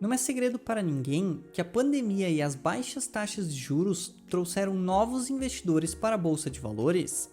Não é segredo para ninguém que a pandemia e as baixas taxas de juros trouxeram novos investidores para a Bolsa de Valores.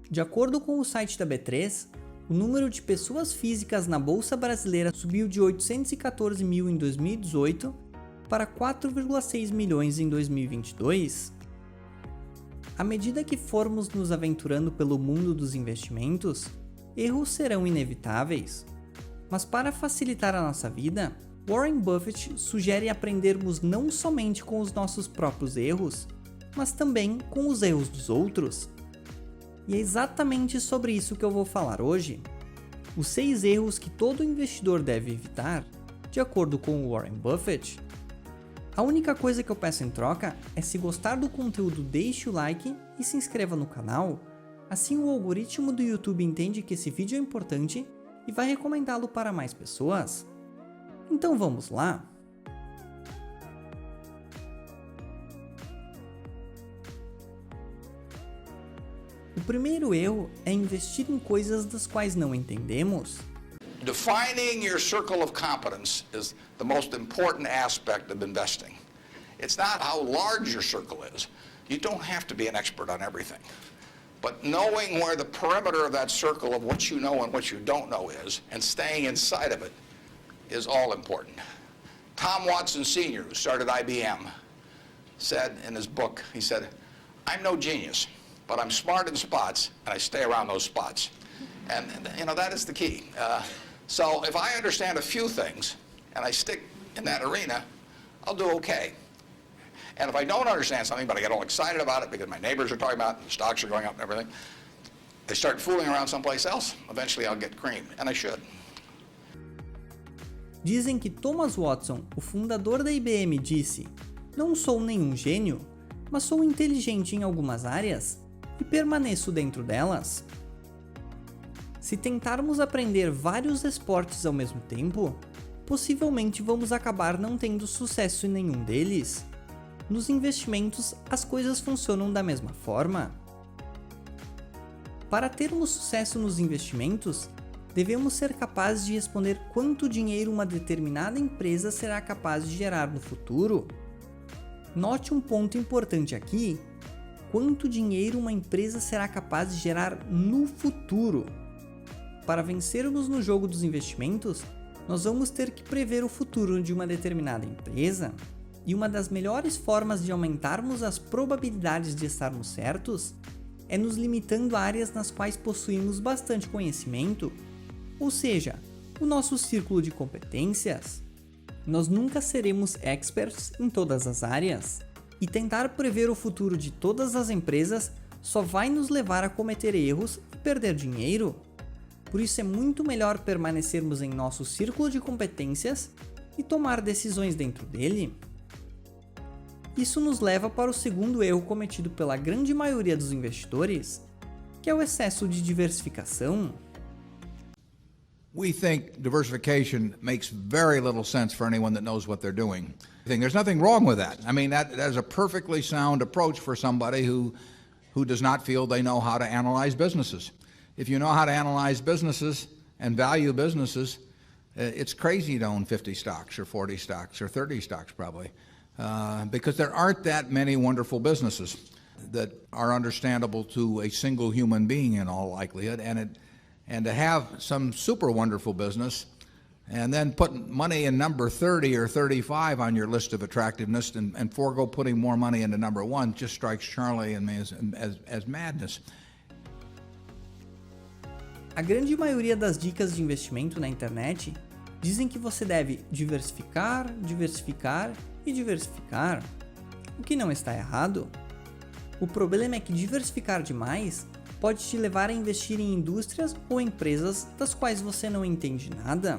De acordo com o site da B3, o número de pessoas físicas na Bolsa Brasileira subiu de 814 mil em 2018 para 4,6 milhões em 2022. À medida que formos nos aventurando pelo mundo dos investimentos, erros serão inevitáveis. Mas para facilitar a nossa vida, Warren Buffett sugere aprendermos não somente com os nossos próprios erros, mas também com os erros dos outros. E é exatamente sobre isso que eu vou falar hoje. Os 6 erros que todo investidor deve evitar, de acordo com Warren Buffett. A única coisa que eu peço em troca é, se gostar do conteúdo, deixe o like e se inscreva no canal. Assim o algoritmo do YouTube entende que esse vídeo é importante e vai recomendá-lo para mais pessoas. Então vamos lá? O primeiro erro é investir em coisas das quais não entendemos. Defining your circle of competence is the most important aspect of investing. It's not how large your circle is. You don't have to be an expert on everything. But knowing where the perimeter of that circle of what you know and what you don't know is, and staying inside of it, is all important. Tom Watson Sr., who started IBM, said in his book, he said, "I'm no genius, but I'm smart in spots, and I stay around those spots." And that is the key. So if I understand a few things, and I stick in that arena, I'll do okay. And if I don't understand something, but I get all excited about it because my neighbors are talking about it, the stocks are going up and everything, they start fooling around someplace else, eventually I'll get cream, and I should. Dizem que Thomas Watson, o fundador da IBM, disse: "Não sou nenhum gênio, mas sou inteligente em algumas áreas e permaneço dentro delas." Se tentarmos aprender vários esportes ao mesmo tempo, possivelmente vamos acabar não tendo sucesso em nenhum deles. Nos investimentos, as coisas funcionam da mesma forma. Para termos sucesso nos investimentos, devemos ser capazes de responder quanto dinheiro uma determinada empresa será capaz de gerar no futuro. Note um ponto importante aqui: quanto dinheiro uma empresa será capaz de gerar no futuro. Para vencermos no jogo dos investimentos, nós vamos ter que prever o futuro de uma determinada empresa, e uma das melhores formas de aumentarmos as probabilidades de estarmos certos é nos limitando a áreas nas quais possuímos bastante conhecimento, ou seja, o nosso círculo de competências. Nós nunca seremos experts em todas as áreas, e tentar prever o futuro de todas as empresas só vai nos levar a cometer erros e perder dinheiro. Por isso é muito melhor permanecermos em nosso círculo de competências e tomar decisões dentro dele. Isso nos leva para o segundo erro cometido pela grande maioria dos investidores, que é o excesso de diversificação. We think diversification makes very little sense for anyone that knows what they're doing. There's nothing wrong with that. I mean, that is a perfectly sound approach for somebody who does not feel they know how to analyze businesses. If you know how to analyze businesses and value businesses, it's crazy to own 50 stocks or 40 stocks or 30 stocks probably, because there aren't that many wonderful businesses that are understandable to a single human being in all likelihood, and to have some super wonderful business and then put money in number 30 or 35 on your list of attractiveness and forego putting more money into number 1 just strikes Charlie and me as madness. A grande maioria das dicas de investimento na internet dizem que você deve diversificar, diversificar e diversificar, o que não está errado. O problema é que diversificar demais pode te levar a investir em indústrias ou empresas das quais você não entende nada.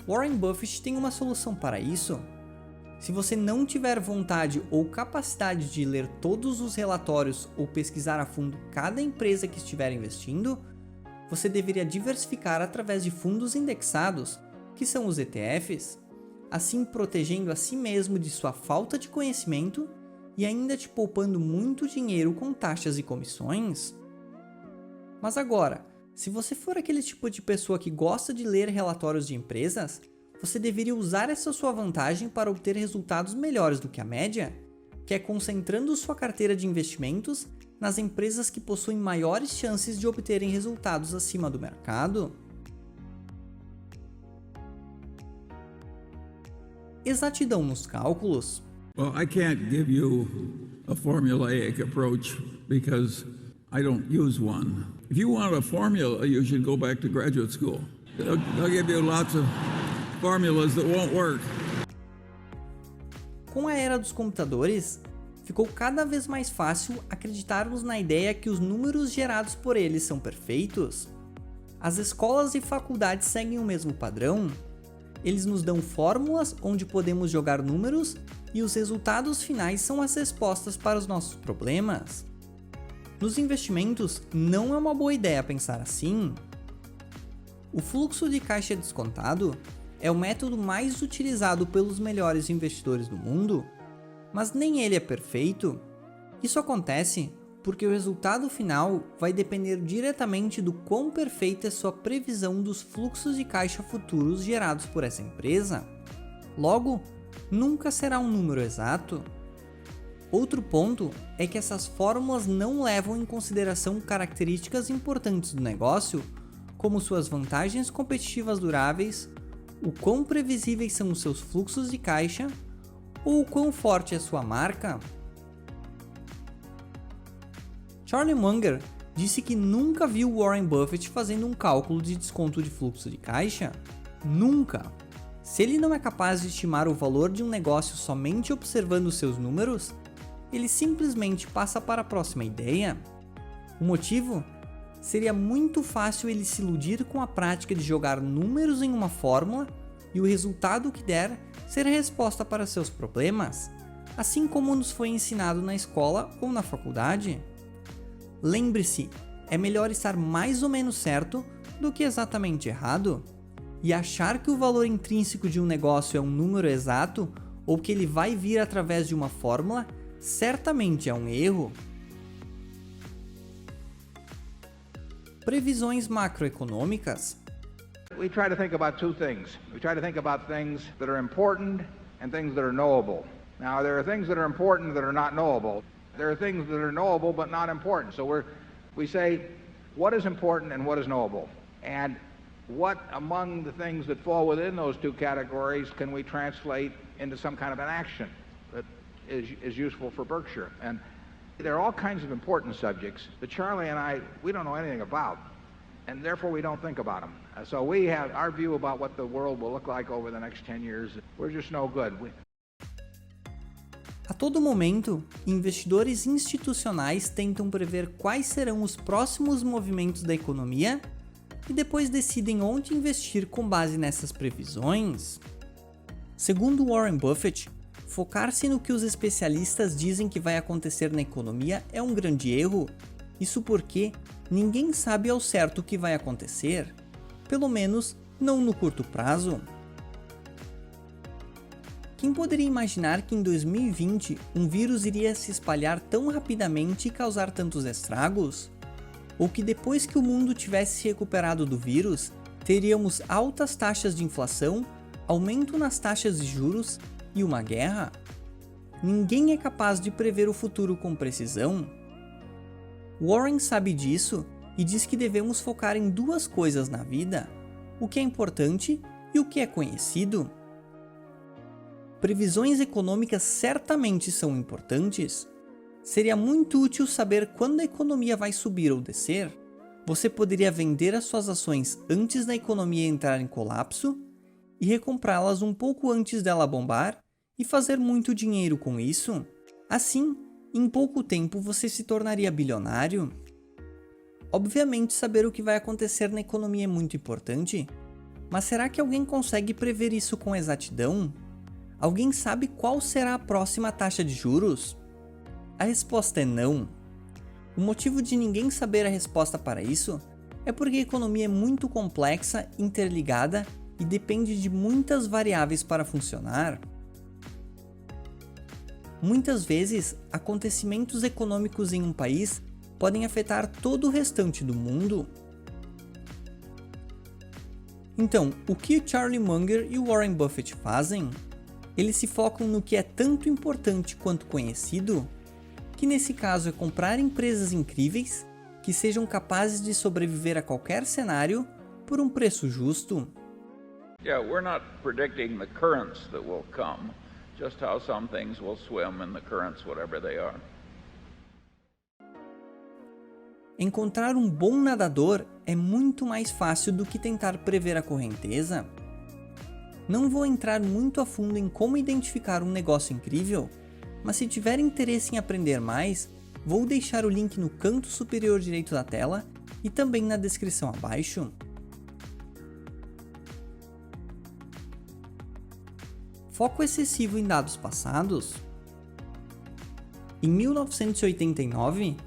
Warren Buffett tem uma solução para isso. Se você não tiver vontade ou capacidade de ler todos os relatórios ou pesquisar a fundo cada empresa que estiver investindo, você deveria diversificar através de fundos indexados, que são os ETFs, assim protegendo a si mesmo de sua falta de conhecimento e ainda te poupando muito dinheiro com taxas e comissões. Mas agora, se você for aquele tipo de pessoa que gosta de ler relatórios de empresas, você deveria usar essa sua vantagem para obter resultados melhores do que a média, que é concentrando sua carteira de investimentos nas empresas que possuem maiores chances de obterem resultados acima do mercado. Exatidão nos cálculos. Well, I can't give you a formulaic approach because I don't use one. If you want a formula, you should go back to graduate school. They'll give you lots of formulas that won't work. Com a era dos computadores, ficou cada vez mais fácil acreditarmos na ideia que os números gerados por eles são perfeitos. As escolas e faculdades seguem o mesmo padrão. Eles nos dão fórmulas onde podemos jogar números e os resultados finais são as respostas para os nossos problemas. Nos investimentos, não é uma boa ideia pensar assim. O fluxo de caixa descontado é o método mais utilizado pelos melhores investidores do mundo, mas nem ele é perfeito. Isso acontece porque o resultado final vai depender diretamente do quão perfeita é sua previsão dos fluxos de caixa futuros gerados por essa empresa. Logo, nunca será um número exato. Outro ponto é que essas fórmulas não levam em consideração características importantes do negócio, como suas vantagens competitivas duráveis, o quão previsíveis são os seus fluxos de caixa ou o quão forte é sua marca. Charlie Munger disse que nunca viu Warren Buffett fazendo um cálculo de desconto de fluxo de caixa. Nunca! Se ele não é capaz de estimar o valor de um negócio somente observando seus números, ele simplesmente passa para a próxima ideia. O motivo? Seria muito fácil ele se iludir com a prática de jogar números em uma fórmula e o resultado que der ser a resposta para seus problemas, assim como nos foi ensinado na escola ou na faculdade. Lembre-se, é melhor estar mais ou menos certo do que exatamente errado, e achar que o valor intrínseco de um negócio é um número exato ou que ele vai vir através de uma fórmula certamente é um erro. Previsões macroeconômicas. We try to think about two things. We try to think about things that are important and things that are knowable. Now, there are things that are important that are not knowable. There are things that are knowable but not important. So we say, what is important and what is knowable? And what among the things that fall within those two categories can we translate into some kind of an action that is useful for Berkshire? And there are all kinds of important subjects that Charlie and I, we don't know anything about, and therefore we don't think about them. So we have our view about what the world will look like over the next 10 years. We're just no good. A todo momento, investidores institucionais tentam prever quais serão os próximos movimentos da economia e depois decidem onde investir com base nessas previsões. Segundo Warren Buffett, focar-se no que os especialistas dizem que vai acontecer na economia é um grande erro. Isso porque ninguém sabe ao certo o que vai acontecer, pelo menos não no curto prazo. Quem poderia imaginar que em 2020 um vírus iria se espalhar tão rapidamente e causar tantos estragos? Ou que depois que o mundo tivesse se recuperado do vírus, teríamos altas taxas de inflação, aumento nas taxas de juros e uma guerra? Ninguém é capaz de prever o futuro com precisão. Warren sabe disso e diz que devemos focar em duas coisas na vida: o que é importante e o que é conhecido. Previsões econômicas certamente são importantes. Seria muito útil saber quando a economia vai subir ou descer. Você poderia vender as suas ações antes da economia entrar em colapso e recomprá-las um pouco antes dela bombar e fazer muito dinheiro com isso. Assim, em pouco tempo você se tornaria bilionário. Obviamente, saber o que vai acontecer na economia é muito importante, mas será que alguém consegue prever isso com exatidão? Alguém sabe qual será a próxima taxa de juros? A resposta é não. O motivo de ninguém saber a resposta para isso é porque a economia é muito complexa, interligada e depende de muitas variáveis para funcionar. Muitas vezes, acontecimentos econômicos em um país podem afetar todo o restante do mundo. Então, o que Charlie Munger e o Warren Buffett fazem? Eles se focam no que é tanto importante quanto conhecido, que nesse caso é comprar empresas incríveis que sejam capazes de sobreviver a qualquer cenário por um preço justo. Yeah, we're not predicting the currents that will come, just how some things will swim in the currents, whatever they are. Encontrar um bom nadador é muito mais fácil do que tentar prever a correnteza. Não vou entrar muito a fundo em como identificar um negócio incrível, mas se tiver interesse em aprender mais, vou deixar o link no canto superior direito da tela e também na descrição abaixo. Foco excessivo em dados passados. Em 1989,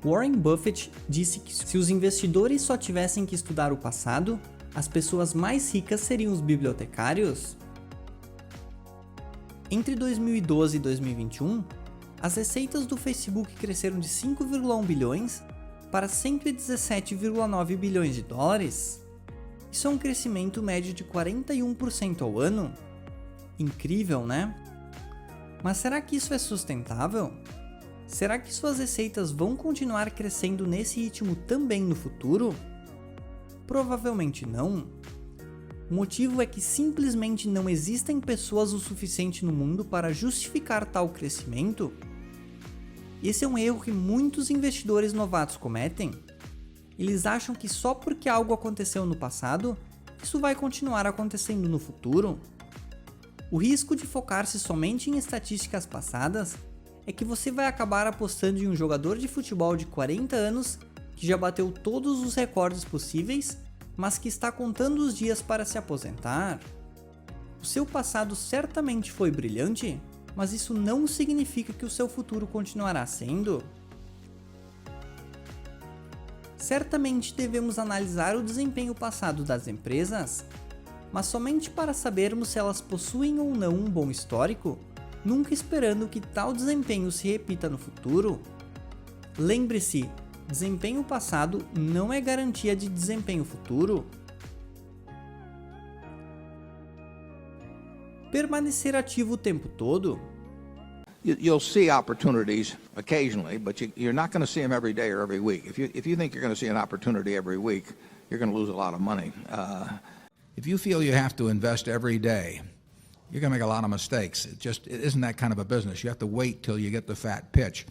Warren Buffett disse que se os investidores só tivessem que estudar o passado, as pessoas mais ricas seriam os bibliotecários. Entre 2012 e 2021, as receitas do Facebook cresceram de 5,1 bilhões para 117,9 bilhões de dólares. Isso é um crescimento médio de 41% ao ano. Incrível, né? Mas será que isso é sustentável? Será que suas receitas vão continuar crescendo nesse ritmo também no futuro? Provavelmente não. O motivo é que simplesmente não existem pessoas o suficiente no mundo para justificar tal crescimento. Esse é um erro que muitos investidores novatos cometem. Eles acham que só porque algo aconteceu no passado, isso vai continuar acontecendo no futuro. O risco de focar-se somente em estatísticas passadas é que você vai acabar apostando em um jogador de futebol de 40 anos que já bateu todos os recordes possíveis, mas que está contando os dias para se aposentar. O seu passado certamente foi brilhante, mas isso não significa que o seu futuro continuará sendo. Certamente devemos analisar o desempenho passado das empresas, mas somente para sabermos se elas possuem ou não um bom histórico, nunca esperando que tal desempenho se repita no futuro. Lembre-se, desempenho passado não é garantia de desempenho futuro. Permanecer ativo o tempo todo. You'll see opportunities occasionally, but you're not going to see them every day or every week. If you think you're going to see an opportunity every week, you're going to lose a lot of money. If you feel you have to invest every day, you're going to make a lot of mistakes. It isn't that kind of a business. You have to wait till you get the fat pitch.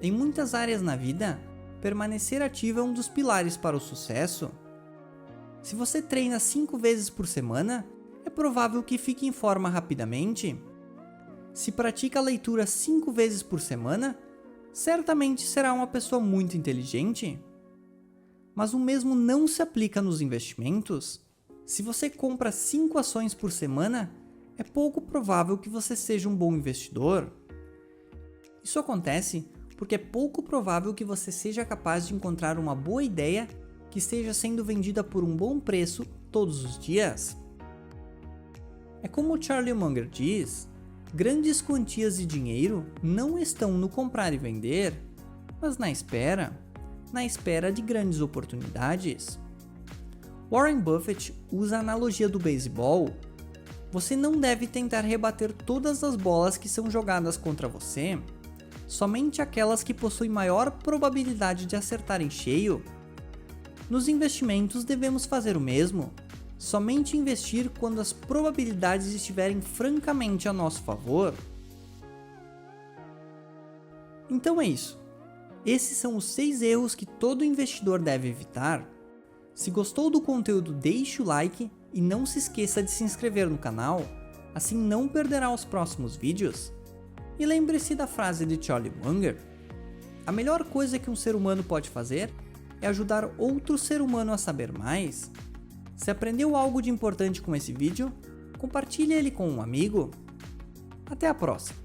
Em muitas áreas na vida, permanecer ativo é um dos pilares para o sucesso. Se você treina 5 vezes por semana, é provável que fique em forma rapidamente. Se pratica a leitura 5 vezes por semana, certamente será uma pessoa muito inteligente. Mas o mesmo não se aplica nos investimentos. Se você compra 5 ações por semana, é pouco provável que você seja um bom investidor. Isso acontece porque é pouco provável que você seja capaz de encontrar uma boa ideia que esteja sendo vendida por um bom preço todos os dias. É como Charlie Munger diz, grandes quantias de dinheiro não estão no comprar e vender, mas na espera de grandes oportunidades. Warren Buffett usa a analogia do beisebol. Você não deve tentar rebater todas as bolas que são jogadas contra você, somente aquelas que possuem maior probabilidade de acertar em cheio. Nos investimentos devemos fazer o mesmo, somente investir quando as probabilidades estiverem francamente a nosso favor. Então é isso. Esses são os 6 erros que todo investidor deve evitar. Se gostou do conteúdo, deixe o like e não se esqueça de se inscrever no canal, assim não perderá os próximos vídeos. E lembre-se da frase de Charlie Munger: a melhor coisa que um ser humano pode fazer é ajudar outro ser humano a saber mais. Se aprendeu algo de importante com esse vídeo, compartilhe ele com um amigo. Até a próxima!